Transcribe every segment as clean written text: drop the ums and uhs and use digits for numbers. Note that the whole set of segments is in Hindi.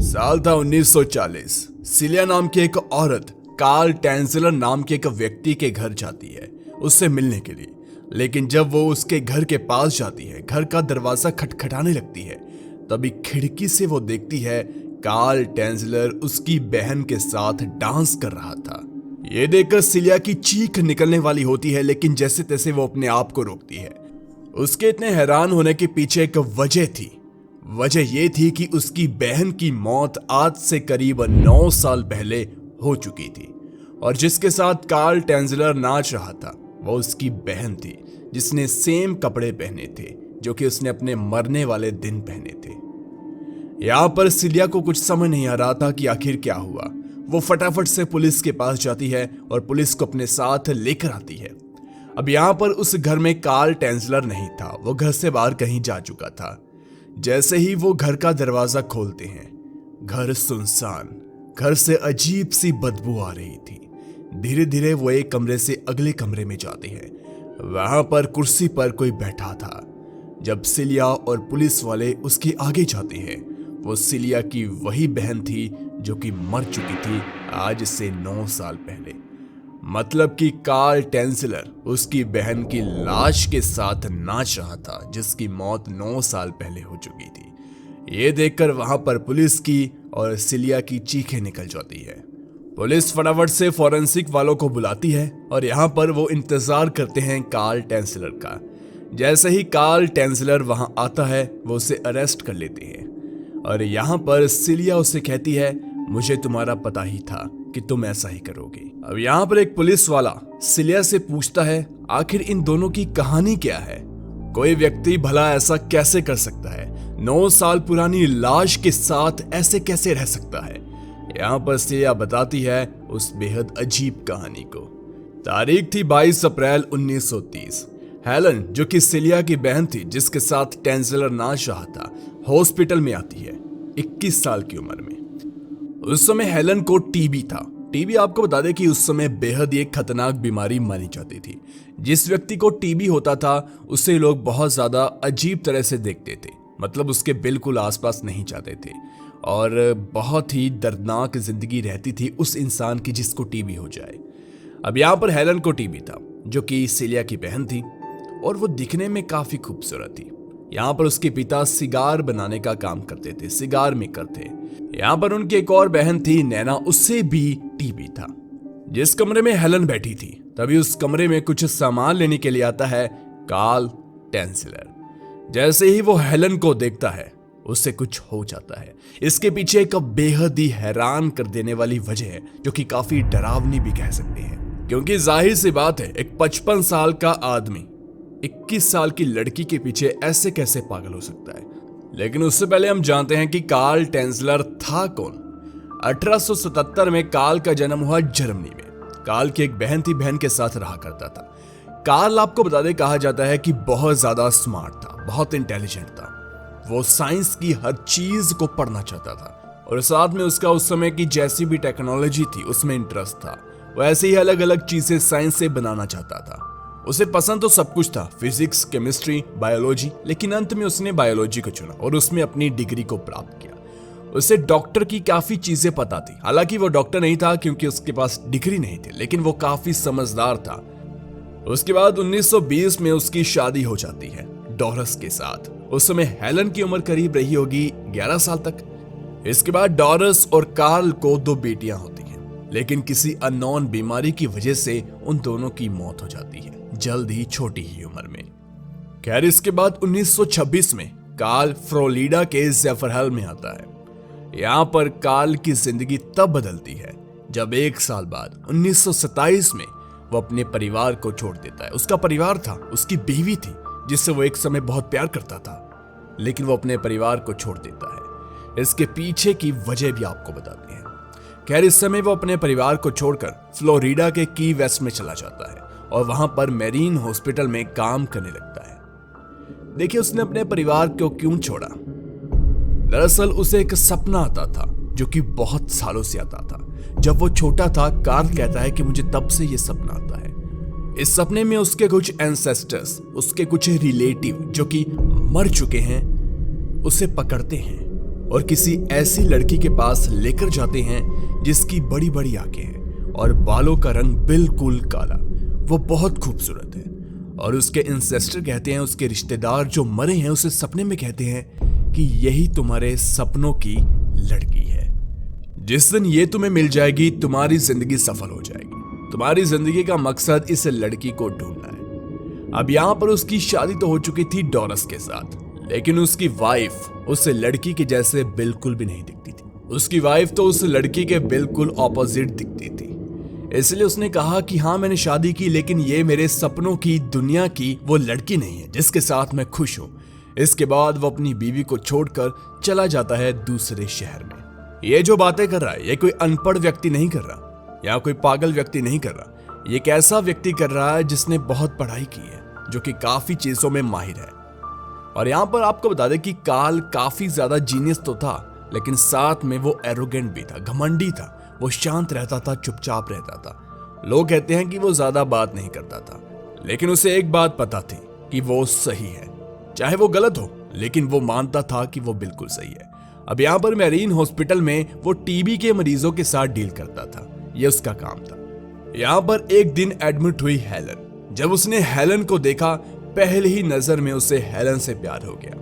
साल था 1940। सिलिया नाम की एक औरत कार्ल टेंजलर नाम के एक व्यक्ति के घर जाती है उससे मिलने के लिए। लेकिन जब वो उसके घर के पास जाती है, घर का दरवाजा खटखटाने लगती है, तभी खिड़की से वो देखती है कार्ल टेंजलर उसकी बहन के साथ डांस कर रहा था। ये देखकर सिलिया की चीख निकलने वाली होती है, लेकिन जैसे तैसे वो अपने आप को रोकती है। उसके इतने हैरान होने के पीछे एक वजह थी। वजह यह थी कि उसकी बहन की मौत आज से करीब 9 साल पहले हो चुकी थी, और जिसके साथ कार्ल टेंजलर नाच रहा था वो उसकी बहन थी, जिसने सेम कपड़े पहने थे जो कि उसने अपने मरने वाले दिन पहने थे। यहां पर सिलिया को कुछ समझ नहीं आ रहा था कि आखिर क्या हुआ। वो फटाफट से पुलिस के पास जाती है और पुलिस को अपने साथ लेकर आती है। अब यहां पर उस घर में कार्ल टेंजलर नहीं था, वो घर से बाहर कहीं जा चुका था। जैसे ही वो घर का दरवाजा खोलते हैं, घर सुनसान, घर से अजीब सी बदबू आ रही थी। धीरे धीरे वो एक कमरे से अगले कमरे में जाते हैं। वहां पर कुर्सी पर कोई बैठा था। जब सिलिया और पुलिस वाले उसके आगे जाते हैं, वो सिलिया की वही बहन थी जो कि मर चुकी थी आज से 9 साल पहले। मतलब कि कार्ल टेंजलर उसकी बहन की लाश के साथ नाच रहा था, जिसकी मौत 9 साल पहले हो चुकी थी। ये देखकर वहां पर पुलिस की और सिलिया की चीखें निकल जाती है। पुलिस फटाफट से फॉरेंसिक वालों को बुलाती है और यहाँ पर वो इंतजार करते हैं कार्ल टेंजलर का। जैसे ही कार्ल टेंजलर वहां आता है, वो उसे अरेस्ट कर लेते हैं। और यहाँ पर सिलिया उसे कहती है, मुझे तुम्हारा पता ही था कि तुम ऐसा ही करोगे। अब यहाँ पर एक पुलिस वाला सिलिया से पूछता है, आखिर इन दोनों की कहानी क्या है? कोई व्यक्ति भला ऐसा कैसे कर सकता है? 9 साल पुरानी लाश के साथ ऐसे कैसे रह सकता है? यहाँ पर सिलिया बताती है उस बेहद अजीब कहानी को। तारीख थी 22 अप्रैल 1930। हेलन, जो कि सिलिया की बहन थी जिसके साथ टेंजलर नाच रहा था, हॉस्पिटल में आती है 21 साल की उम्र में। उस समय हेलन को टीबी था। टीबी आपको बता दें कि उस समय बेहद एक खतरनाक बीमारी मानी जाती थी। जिस व्यक्ति को टीबी होता था उसे लोग बहुत ज्यादा अजीब तरह से देखते थे, मतलब उसके बिल्कुल आसपास नहीं जाते थे, और बहुत ही दर्दनाक जिंदगी रहती थी उस इंसान की जिसको टीबी हो जाए। अब यहाँ पर हेलन को टीबी था, जो कि सिलिया की बहन थी, और वो दिखने में काफी खूबसूरत थी। यहाँ पर उसके पिता सिगार बनाने का काम करते थे, सिगार मेकर थे। यहाँ पर उनकी एक और बहन थी नैना, उससे भी टीबी था। जिस कमरे में हेलन बैठी थी, तभी उस कमरे में कुछ सामान लेने के लिए आता है कार्ल टेंजलर। जैसे ही वो हेलन को देखता है, उससे कुछ हो जाता है। इसके पीछे एक बेहद ही हैरान कर देने वाली वजह है, जो कि काफी डरावनी भी कह सकते हैं, क्योंकि जाहिर सी बात है, एक 55 साल का आदमी 21 साल की लड़की के पीछे ऐसे कैसे पागल हो सकता है। लेकिन उससे पहले हम जानते हैं कि कार्ल टेंजलर था कौन। 1877 में कार्ल का जन्म हुआ जर्मनी में। कार्ल की एक बहन थी, बहन के साथ रहा करता था। कार्ल, आपको बता दें, कहा जाता है कि बहुत ज्यादा स्मार्ट था, बहुत इंटेलिजेंट था। वो साइंस की हर चीज को पढ़ना चाहता था, और साथ में उसका उस समय की जैसी भी टेक्नोलॉजी थी उसमें इंटरेस्ट था। वो ऐसे ही अलग अलग चीजें साइंस से बनाना चाहता था। उसे पसंद तो सब कुछ था, फिजिक्स, केमिस्ट्री, बायोलॉजी, लेकिन अंत में उसने बायोलॉजी को चुना और उसमें अपनी डिग्री को प्राप्त किया। उसे डॉक्टर की काफी चीजें पता थी। हालांकि वो डॉक्टर नहीं था क्योंकि उसके पास डिग्री नहीं थी, लेकिन वो काफी समझदार था। उसके बाद 1920 में उसकी शादी हो जाती है डॉरस के साथ। उस समय हेलन की उम्र करीब रही होगी 11 साल तक। इसके बाद डॉरस और कार्ल को 2 बेटियां होती हैं, लेकिन किसी अननोन बीमारी की वजह से उन दोनों की मौत हो जाती है जल्द ही, छोटी ही उम्र में। खैर, इसके बाद 1926 में कार्ल फ्लोरिडा के ज़ेफरहिल में आता है। यहां पर कार्ल की जिंदगी तब बदलती है जब 1 साल बाद 1927 में वो अपने परिवार को छोड़ देता है। उसका परिवार था, उसकी बीवी थी जिससे वो एक समय बहुत प्यार करता था, लेकिन वो अपने परिवार को छोड़ देता है। इसके पीछे की वजह भी आपको बताते हैं। खैर, इस समय वो अपने परिवार को छोड़कर फ्लोरिडा के की वेस्ट में चला जाता है और वहां पर मेरीन हॉस्पिटल में काम करने लगता है। देखिए, उसने अपने परिवार को क्यों छोड़ा? दरअसल उसे एक सपना आता था जो कि बहुत सालों से आता था। जब वो छोटा था, कार्ल कहता है कि मुझे तब से ये सपना आता है। इस सपने में उसके कुछ एंसेस्टर्स, उसके कुछ रिलेटिव जो कि मर चुके हैं, उसे पकड़ते हैं और किसी ऐसी लड़की के पास लेकर जाते हैं जिसकी बड़ी बड़ी आंखें हैं और बालों का रंग बिल्कुल काला। वो बहुत खूबसूरत है और उसके एंसेस्टर कहते हैं, उसके रिश्तेदार जो मरे हैं उसे सपने में कहते हैं कि यही तुम्हारे सपनों की लड़की है। जिस दिन ये तुम्हें मिल जाएगी, तुम्हारी जिंदगी सफल हो जाएगी। तुम्हारी जिंदगी का मकसद इस लड़की को ढूंढना है। अब यहाँ पर उसकी शादी तो हो चुकी थी डोरस के साथ, लेकिन उसकी वाइफ उस लड़की के जैसे बिल्कुल भी नहीं दिखती थी। उसकी वाइफ तो उस लड़की के बिल्कुल ऑपोजिट दिखती थी। इसलिए उसने कहा कि हाँ, मैंने शादी की, लेकिन ये मेरे सपनों की दुनिया की वो लड़की नहीं है जिसके साथ मैं खुश हूँ। इसके बाद वो अपनी बीवी को छोड़कर चला जाता है दूसरे शहर में। ये जो बातें कर रहा है, ये कोई अनपढ़ व्यक्ति नहीं कर रहा या कोई पागल व्यक्ति नहीं कर रहा। ये एक ऐसा व्यक्ति कर रहा है जिसने बहुत पढ़ाई की है, जो कि काफी चीजों में माहिर है। और यहाँ पर आपको बता दें कि कार्ल काफी ज्यादा जीनियस तो था, लेकिन साथ में वो एरोगेंट भी था, घमंडी था। वो शांत रहता था, चुपचाप रहता था। लोग कहते हैं कि वो ज्यादा बात नहीं करता था, लेकिन उसे एक बात पता थी कि वो सही है, चाहे वो गलत हो, लेकिन वो मानता था कि वो बिल्कुल सही है। अब यहाँ पर मैरीन हॉस्पिटल में वो टीबी के मरीजों के साथ डील करता था, ये उसका काम था। यहाँ पर एक दिन एडमिट हुई हेलन। जब उसने हेलन को देखा, पहली ही नजर में उसे हेलन से प्यार हो गया,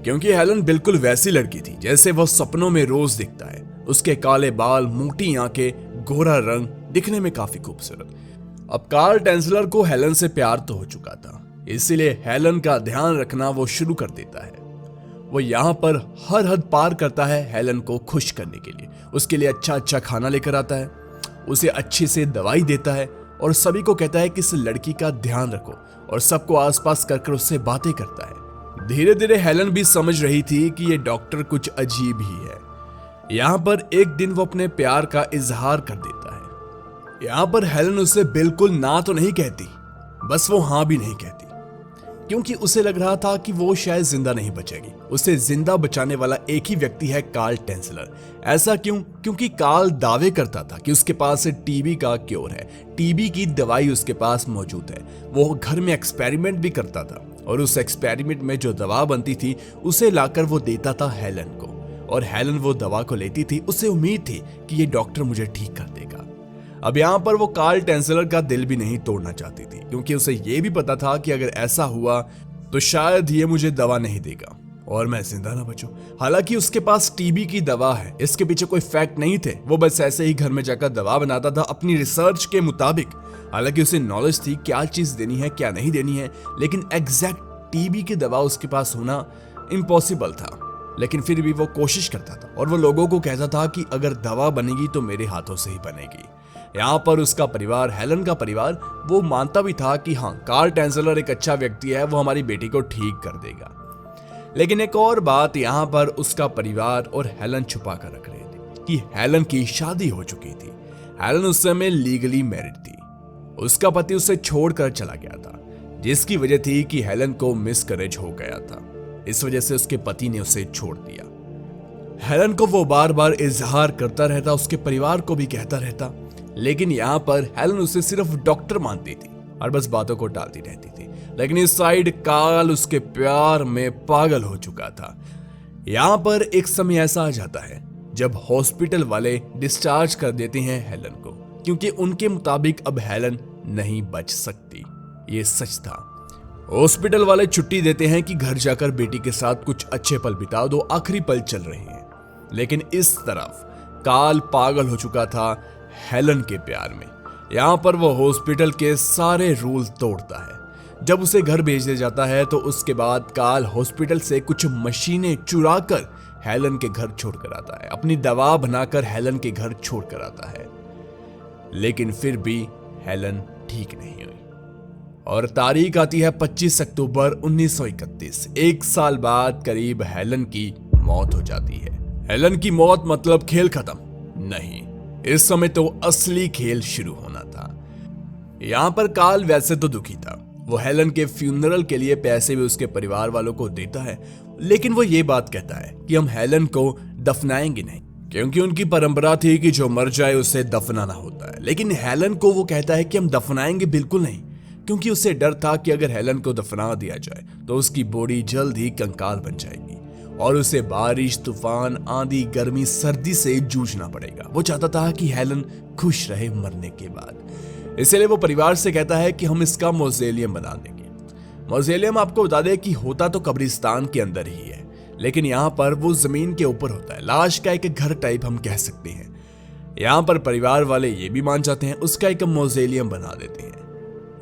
क्योंकि हेलन बिल्कुल वैसी लड़की थी जैसे वह सपनों में रोज दिखता है। उसके काले बाल, मोटी आंखें, गोरा रंग, दिखने में काफी खूबसूरत। अब कार्ल टेंसलर को हेलन से प्यार तो हो चुका था, इसीलिए हेलन का ध्यान रखना वो शुरू कर देता है। वो यहाँ पर हर हद पार करता है हेलन को खुश करने के लिए। उसके लिए अच्छा अच्छा खाना लेकर आता है, उसे अच्छी से दवाई देता है और सभी को कहता है कि इस लड़की का ध्यान रखो, और सबको आसपास कर उससे बातें करता है। धीरे धीरे हेलन भी समझ रही थी कि ये डॉक्टर कुछ अजीब ही है। यहाँ पर एक दिन वो अपने प्यार का इजहार कर देता है। यहाँ पर हेलन उसे बिल्कुल ना तो नहीं कहती, बस वो हाँ भी नहीं कहती, क्योंकि उसे लग रहा था कि वो शायद जिंदा नहीं बचेगी। उसे जिंदा बचाने वाला एक ही व्यक्ति है, कार्ल टेंसलर। ऐसा क्यों? क्योंकि कार्ल दावे करता था कि उसके पास टीबी का क्योर है, टीबी की दवाई उसके पास मौजूद है। वो घर में एक्सपेरिमेंट भी करता था और उस एक्सपेरिमेंट में जो दवा बनती थी उसे लाकर वो देता था हेलन को, और हेलन वो दवा को लेती थी। उसे उम्मीद थी कि ये डॉक्टर मुझे ठीक कर देगा। अब यहाँ पर वो कार्ल टेंसलर का दिल भी नहीं तोड़ना चाहती थी, क्योंकि उसे ये भी पता था कि अगर ऐसा हुआ तो शायद ये मुझे दवा नहीं देगा और मैं जिंदा ना बचूं। हालांकि उसके पास टीबी की दवा है, इसके पीछे कोई फैक्ट नहीं थे। वो बस ऐसे ही घर में जाकर दवा बनाता था अपनी रिसर्च के मुताबिक। हालांकि उसे नॉलेज थी क्या चीज देनी है क्या नहीं देनी है, लेकिन एग्जैक्ट टीबी की दवा उसके पास होना इम्पॉसिबल था। लेकिन फिर भी वो कोशिश करता था और वो लोगों को कहता था कि अगर दवा बनेगी तो मेरे हाथों से ही बनेगी। यहाँ पर उसका परिवार, हेलन का परिवार, वो मानता भी था कि हाँ, कार्ल टेंसलर एक अच्छा व्यक्ति है, वो हमारी बेटी को ठीक कर देगा। लेकिन एक और बात यहाँ पर उसका परिवार और हेलन छुपा कर रख रहे थे कि हेलन की शादी हो चुकी थी। हेलन उस समय लीगली मैरिड थी। उसका पति उसे छोड़कर चला गया था, जिसकी वजह थी कि हेलन को मिसकैरेज हो गया था। इस वजह से उसके पति ने उसे छोड़ दिया। हेलन को वो बार बार इजहार करता रहता, उसके परिवार को भी कहता रहता, लेकिन यहाँ पर हेलन उसे सिर्फ डॉक्टर मानती थी और बस बातों को टालती रहती थी। लेकिन इस साइड कार्ल उसके प्यार में पागल हो चुका था। यहाँ पर एक समय ऐसा आ जाता है जब हॉस्पिटल वाले डिस्चार्ज कर देते हैं हेलन को, क्योंकि उनके मुताबिक अब हेलन नहीं बच सकती। ये सच था। हॉस्पिटल वाले छुट्टी देते हैं कि घर जाकर बेटी के साथ कुछ अच्छे पल बिता दो, आखिरी पल चल रहे हैं। लेकिन इस तरफ कार्ल पागल हो चुका था हेलन के प्यार में। यहाँ पर वो हॉस्पिटल के सारे रूल तोड़ता है। जब उसे घर भेज दिया जाता है तो उसके बाद कार्ल हॉस्पिटल से कुछ मशीनें चुरा कर हेलन के घर छोड़कर आता है, अपनी दवा बनाकर हेलन के घर छोड़कर आता है। लेकिन फिर भी हेलन ठीक नहीं हुई और तारीख आती है 25 अक्टूबर 1931। एक साल बाद करीब हेलन की मौत हो जाती है। हेलन की मौत मतलब खेल खत्म? नहीं, इस समय तो असली खेल शुरू होना था। यहाँ पर कार्ल वैसे तो दुखी था। वो हेलन के फ्यूनरल के लिए पैसे भी उसके परिवार वालों को देता है, लेकिन वो ये बात कहता है कि हम हेलन को दफनाएंगे नहीं, क्योंकि उनकी परंपरा थी कि जो मर जाए उसे दफनाना होता है। लेकिन हेलन को वो कहता है कि हम दफनाएंगे बिल्कुल नहीं, क्योंकि उसे डर था कि अगर हेलन को दफना दिया जाए तो उसकी बॉडी जल्द ही कंकाल बन जाएगी और उसे बारिश, तूफान, आंधी, गर्मी, सर्दी से जूझना पड़ेगा। वो चाहता था कि हेलन खुश रहे मरने के बाद। इसलिए वो परिवार से कहता है कि हम इसका मौज़ोलियम बना देंगे। मौज़ोलियम आपको बता दें कि होता तो कब्रिस्तान के अंदर ही है, लेकिन यहाँ पर वो जमीन के ऊपर होता है। लाश का एक घर टाइप हम कह सकते हैं। यहाँ पर परिवार वाले ये भी मान जाते हैं, उसका एक मौज़ोलियम बना देते हैं।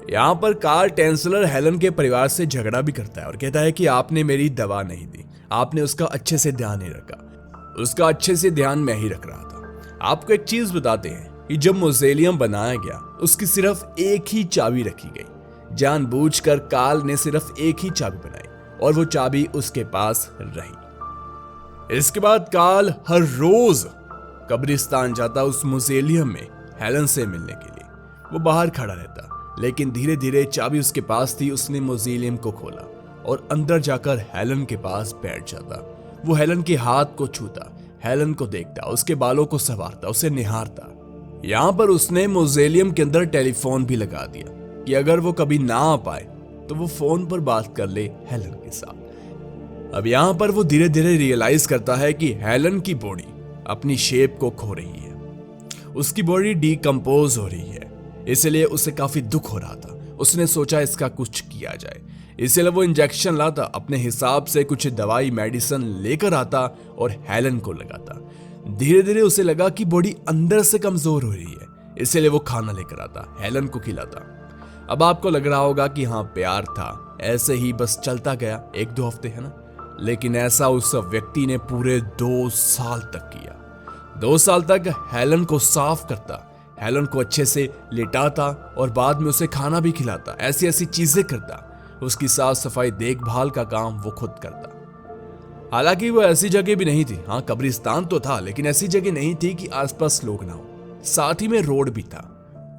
यहाँ पर कार्ल टेंसलर हेलन के परिवार से झगड़ा भी करता है और कहता है कि आपने मेरी दवा नहीं दी, आपने उसका अच्छे से ध्यान नहीं रखा। उसका अच्छे से ध्यान मैं ही रख रहा था। आपको एक चीज बताते हैं कि जब मौज़ोलियम बनाया गया उसकी सिर्फ एक ही चाबी रखी गई। जानबूझकर कार्ल ने सिर्फ एक ही चाबी बनाई और वो चाबी उसके पास रही। इसके बाद कार्ल हर रोज कब्रिस्तान जाता उस मौज़ोलियम में हेलन से मिलने के लिए। वो बाहर खड़ा रहता, लेकिन धीरे धीरे चाबी उसके पास थी। उसने मौज़ोलियम को खोला और अंदर जाकर हेलन के पास बैठ जाता। वो हेलन के हाथ को छूता, हेलन को देखता, उसके बालों को संवारता, उसे निहारता। यहाँ पर उसने मौज़ोलियम के अंदर टेलीफोन भी लगा दिया कि अगर वो कभी ना आ पाए तो वो फोन पर बात कर ले हेलन के साथ। अब यहाँ पर वो धीरे धीरे रियलाइज करता है कि हेलन की बॉडी अपनी शेप को खो रही है, उसकी बॉडी डिकम्पोज हो रही है। इसलिए उसे काफी दुख हो रहा था। उसने सोचा इसका कुछ किया जाए, इसलिए वो इंजेक्शन लाता, अपने हिसाब से कुछ दवाई मेडिसिन लेकर आता और हेलन को लगाता। धीरे धीरे उसे लगा कि बॉडी अंदर से कमजोर हो रही है, इसलिए वो खाना लेकर आता, हेलन को खिलाता। अब आपको लग रहा होगा कि हाँ प्यार था, ऐसे ही बस चलता गया, 1-2 हफ्ते है ना। लेकिन ऐसा उस व्यक्ति ने पूरे 2 साल तक किया। 2 साल तक हेलन को साफ करता, हेलन को अच्छे से लिटाता और बाद में उसे खाना भी खिलाता, ऐसी ऐसी चीजें करता। उसकी साफ सफाई, देखभाल का काम वो खुद करता। हालांकि वो ऐसी जगह भी नहीं थी, हाँ कब्रिस्तान तो था, लेकिन ऐसी जगह नहीं थी कि आसपास लोग ना हो। साथ ही में रोड भी था।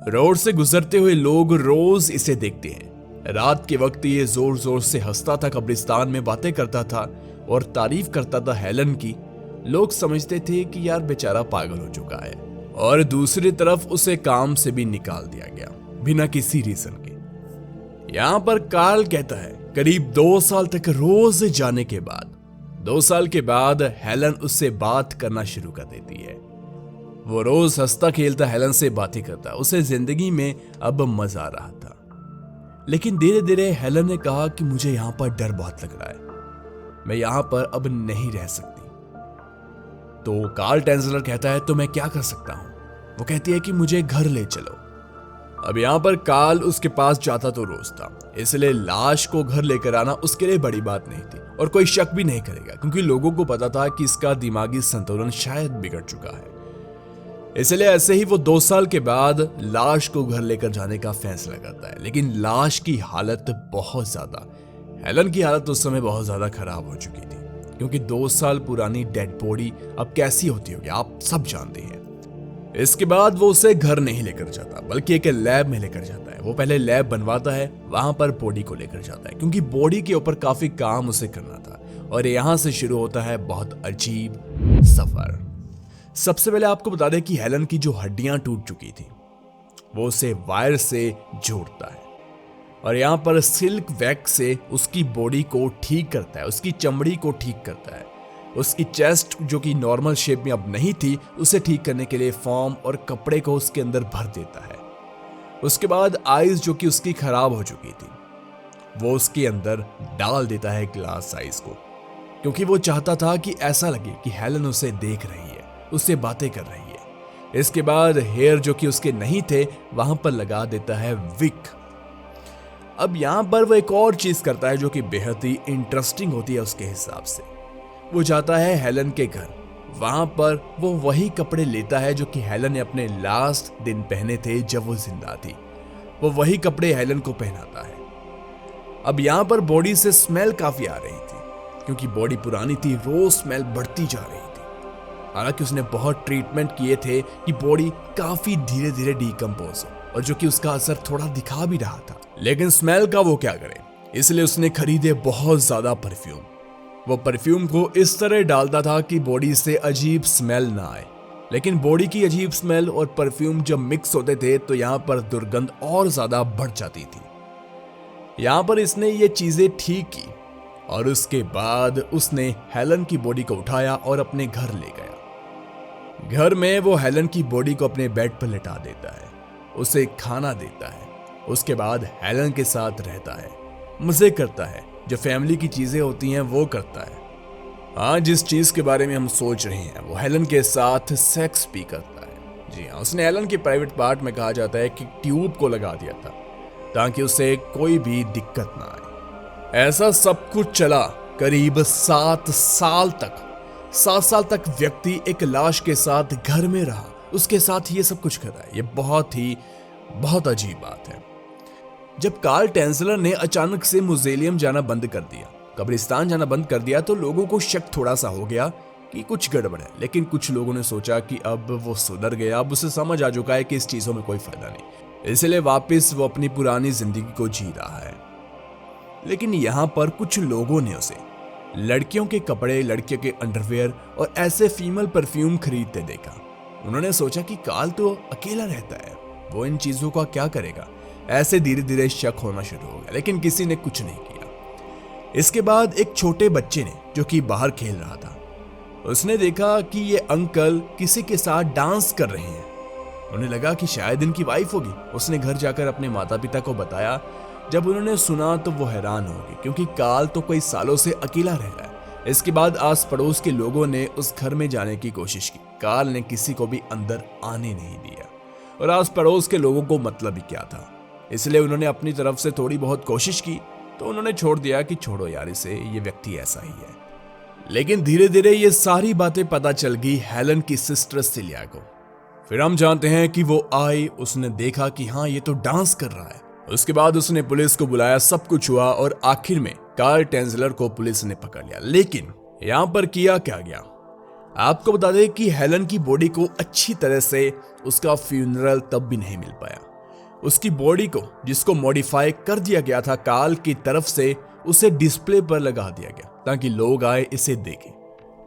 रोड से गुजरते हुए लोग रोज इसे देखते हैं। रात के वक्त ये जोर जोर से हंसता था, कब्रिस्तान में बातें करता था और तारीफ करता था हेलन की। लोग समझते थे कि यार बेचारा पागल हो चुका है। और दूसरी तरफ उसे काम से भी निकाल दिया गया बिना किसी रीजन के। यहाँ पर कार्ल कहता है करीब 2 साल तक रोज जाने के बाद 2 साल के बाद हेलन उससे बात करना शुरू कर देती है। वो रोज हंसता खेलता हेलन से बातें करता, उसे जिंदगी में अब मजा आ रहा था। लेकिन धीरे धीरे हेलन ने कहा कि मुझे यहाँ पर डर बहुत लग रहा है, मैं यहाँ पर अब नहीं रह सकती। तो कार्ल टेंसलर कहता है तो मैं क्या कर सकता हूँ। वो कहती है कि मुझे घर ले चलो। अब यहाँ पर कार्ल उसके पास जाता तो रोज था, इसलिए लाश को घर लेकर आना उसके लिए बड़ी बात नहीं थी और कोई शक भी नहीं करेगा, क्योंकि लोगों को पता था कि इसका दिमागी संतुलन शायद बिगड़ चुका है। इसलिए ऐसे ही वो 2 साल के बाद लाश को घर लेकर जाने का फैसला करता है। लेकिन लाश की हालत बहुत ज्यादा, हेलन की हालत उस समय बहुत ज्यादा खराब हो चुकी थी, क्योंकि 2 साल पुरानी डेड बॉडी अब कैसी होती होगी आप सब जानते हैं। इसके बाद वो उसे घर नहीं लेकर जाता, बल्कि एक लैब में लेकर जाता है। वो पहले लैब बनवाता है, वहां पर बॉडी को लेकर जाता है, क्योंकि बॉडी के ऊपर काफी काम उसे करना था। और यहाँ से शुरू होता है बहुत अजीब सफर। सबसे पहले आपको बता दें कि हेलन की जो हड्डियां टूट चुकी थी वो उसे वायर से जोड़ता है और यहाँ पर सिल्क वैक्स से उसकी बॉडी को ठीक करता है, उसकी चमड़ी को ठीक करता है। उसकी चेस्ट जो कि नॉर्मल शेप में अब नहीं थी, उसे ठीक करने के लिए फोम और कपड़े को उसके अंदर भर देता है। उसके बाद आईज जो कि उसकी खराब हो चुकी थी वो उसके अंदर डाल देता है ग्लास साइज को, क्योंकि वो चाहता था कि ऐसा लगे कि हेलन उसे देख रही है, उससे बातें कर रही है। इसके बाद हेयर जो कि उसके नहीं थे वहां पर लगा देता है विक। अब यहां पर वो एक और चीज करता है जो कि बेहद ही इंटरेस्टिंग होती है उसके हिसाब से। वो जाता है हेलन के घर, वहां पर वो वही कपड़े लेता है जो कि हेलन ने अपने लास्ट दिन पहने थे जब वो जिंदा थी। वो वही कपड़े हेलन को पहनाता है। अब यहां पर बॉडी से स्मेल काफी आ रही थी, क्योंकि बॉडी पुरानी थी, रोज स्मेल बढ़ती जा रही थी। हालांकि उसने बहुत ट्रीटमेंट किए थे कि बॉडी काफी धीरे धीरे डिकम्पोज हो, और जो कि उसका असर थोड़ा दिखा भी रहा था। लेकिन स्मेल का वो क्या करे, इसलिए उसने खरीदे बहुत ज्यादा परफ्यूम। वो परफ्यूम को इस तरह डालता था कि बॉडी से अजीब स्मेल ना आए। लेकिन बॉडी की अजीब स्मेल और परफ्यूम जब मिक्स होते थे तो यहाँ पर दुर्गंध और ज्यादा बढ़ जाती थी। यहाँ पर इसने ये चीजें ठीक की और उसके बाद उसने हेलन की बॉडी को उठाया और अपने घर ले गया। घर में वो हेलन की बॉडी को अपने बेड पर लिटा देता है, उसे खाना देता है, उसके बाद हेलन के साथ रहता है, मजे करता है, जो फैमिली की चीजें होती हैं वो करता है। हाँ, जिस चीज के बारे में हम सोच रहे हैं वो हेलन के साथ सेक्स भी करता है। जी हाँ, उसने हेलन के प्राइवेट पार्ट में कहा जाता है कि ट्यूब को लगा दिया था ताकि उसे कोई भी दिक्कत ना आए। ऐसा सब कुछ चला करीब 7 साल तक। 7 साल तक व्यक्ति एक लाश के साथ घर में रहा, उसके साथ ये सब कुछ कर रहा है। ये बहुत अजीब बात है। जब कार्ल टेंसलर ने अचानक से मुजेलियम जाना बंद कर दिया, कब्रिस्तान जाना बंद कर दिया, तो लोगों को शक थोड़ा सा हो गया कि कुछ गड़बड़ है। लेकिन कुछ लोगों ने सोचा कि अब वो सुधर गया, अब उसे समझ आ चुका है कि इस चीजों में कोई फायदा नहीं, इसलिए वापस वो अपनी पुरानी जिंदगी को जी रहा है। लेकिन यहाँ पर कुछ लोगों ने उसे लड़कियों के कपड़े, लड़कियों के अंडरवेयर और ऐसे फीमेल परफ्यूम खरीदते देखा। उन्होंने सोचा कि कार्ल तो अकेला रहता है, वो इन चीजों का क्या करेगा। ऐसे धीरे धीरे शक होना शुरू हो गया, लेकिन किसी ने कुछ नहीं किया। इसके बाद एक छोटे बच्चे ने, जो कि बाहर खेल रहा था, उसने देखा कि ये अंकल किसी के साथ डांस कर रहे हैं। उन्हें लगा कि शायद इनकी वाइफ होगी। उसने घर जाकर अपने माता पिता को बताया। जब उन्होंने सुना तो वो हैरान हो गए, क्योंकि कार्ल तो कई सालों से अकेला रह रहा है। इसके बाद आस पड़ोस के लोगों ने उस घर में जाने की कोशिश की। कार्ल ने किसी को भी अंदर आने नहीं दिया, और आस पड़ोस के लोगों को मतलब ही क्या था, इसलिए उन्होंने अपनी तरफ से थोड़ी बहुत कोशिश की, तो उन्होंने छोड़ दिया कि छोड़ो यार इसे, ये व्यक्ति ऐसा ही है। लेकिन धीरे धीरे ये सारी बातें पता चल गई हेलन की सिस्टर सिलिया को। फिर हम जानते हैं कि वो आई, उसने देखा कि हाँ ये तो डांस कर रहा है। उसके बाद उसने पुलिस को बुलाया, सब कुछ हुआ और आखिर में कार्ल टेंसलर को पुलिस ने पकड़ लिया। लेकिन यहाँ पर किया क्या गया, आपको बता दें कि हेलन की बॉडी को अच्छी तरह से उसका फ्यूनरल तब भी नहीं मिल पाया। उसकी बॉडी को, जिसको मॉडिफाई कर दिया गया था कार्ल की तरफ से, उसे डिस्प्ले पर लगा दिया गया ताकि लोग आए इसे देखें।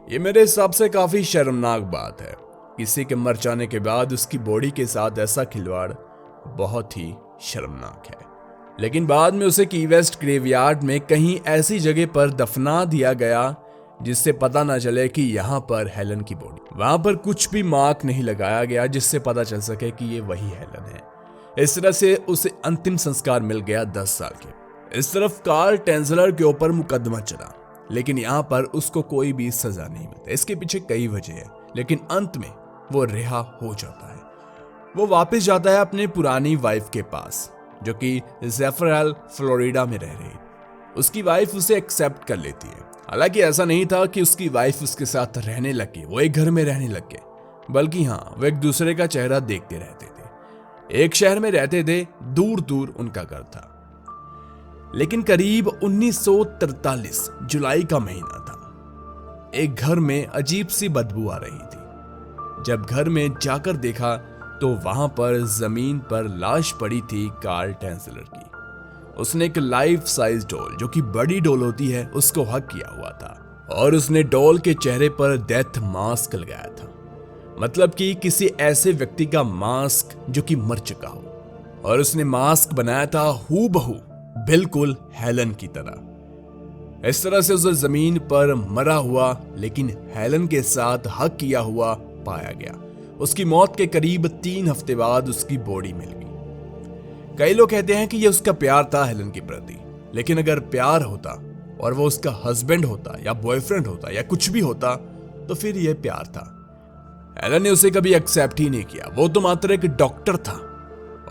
ये मेरे हिसाब से काफी शर्मनाक बात है। किसी के मर जाने के बाद उसकी बॉडी के साथ ऐसा खिलवाड़ बहुत ही शर्मनाक है। लेकिन बाद में उसे की वेस्ट ग्रेवयार्ड में कहीं ऐसी जगह पर दफना दिया गया जिससे पता ना चले कि यहाँ पर हेलन की बॉडी। वहां पर कुछ भी मार्क नहीं लगाया गया जिससे पता चल सके कि ये वही हेलन है। इस तरह से उसे अंतिम संस्कार मिल गया 10 साल के। इस तरफ कार्ल टेंसलर के ऊपर मुकदमा चला, लेकिन यहाँ पर उसको कोई भी सजा नहीं मिलती। इसके पीछे कई वजह है, लेकिन अंत में वो रिहा हो जाता है। वो वापस जाता है अपने पुरानी वाइफ के पास, जो कि ज़ेफरल फ्लोरिडा में रह रही। उसकी वाइफ उसे एक्सेप्ट कर लेती है। हालांकि ऐसा नहीं था कि उसकी वाइफ उसके साथ रहने लगी, वो एक घर में रहने लग गए, बल्कि हाँ, वो एक दूसरे का चेहरा देखते रहते थे। एक शहर में रहते थे, दूर दूर उनका घर था। लेकिन करीब 1943 जुलाई का महीना था। एक घर में अजीब सी बदबू आ रही थी। जब घर में जाकर देखा तो वहां पर जमीन पर लाश पड़ी थी कार्ल टेंसलर की। उसने एक लाइफ साइज डॉल, जो कि बड़ी डॉल होती है, उसको हक किया हुआ था और उसने डॉल के चेहरे पर डेथ मास्क लगाया था। मतलब कि किसी ऐसे व्यक्ति का मास्क जो कि मर चुका हो, और उसने मास्क बनाया था हूबहू बिल्कुल हेलन की तरह। इस तरह से उसे जमीन पर मरा हुआ लेकिन हेलन के साथ हक किया हुआ पाया गया। उसकी मौत के करीब 3 हफ्ते बाद उसकी बॉडी मिल गई। कई लोग कहते हैं कि यह उसका प्यार था हेलन के प्रति, लेकिन अगर प्यार होता और वो उसका हस्बैंड होता या बॉयफ्रेंड होता या कुछ भी होता तो फिर यह प्यार था। हेलन ने उसे कभी एक्सेप्ट ही नहीं किया। वो तो मात्र एक डॉक्टर था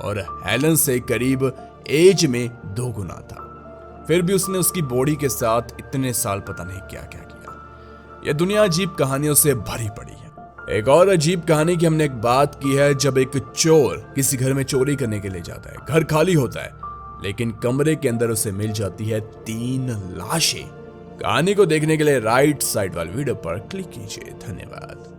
और हेलन से करीब एज में 2 गुना था। फिर भी उसने उसकी बॉडी के साथ इतने साल पता नहीं क्या क्या किया। यह दुनिया अजीब कहानियों से भरी पड़ी है। एक और अजीब कहानी की हमने एक बात की है, जब एक चोर किसी घर में चोरी करने के लिए जाता है। घर खाली होता है, लेकिन कमरे के अंदर उसे मिल जाती है 3 लाशें। कहानी को देखने के लिए राइट साइड वाले वीडियो पर क्लिक कीजिए। धन्यवाद।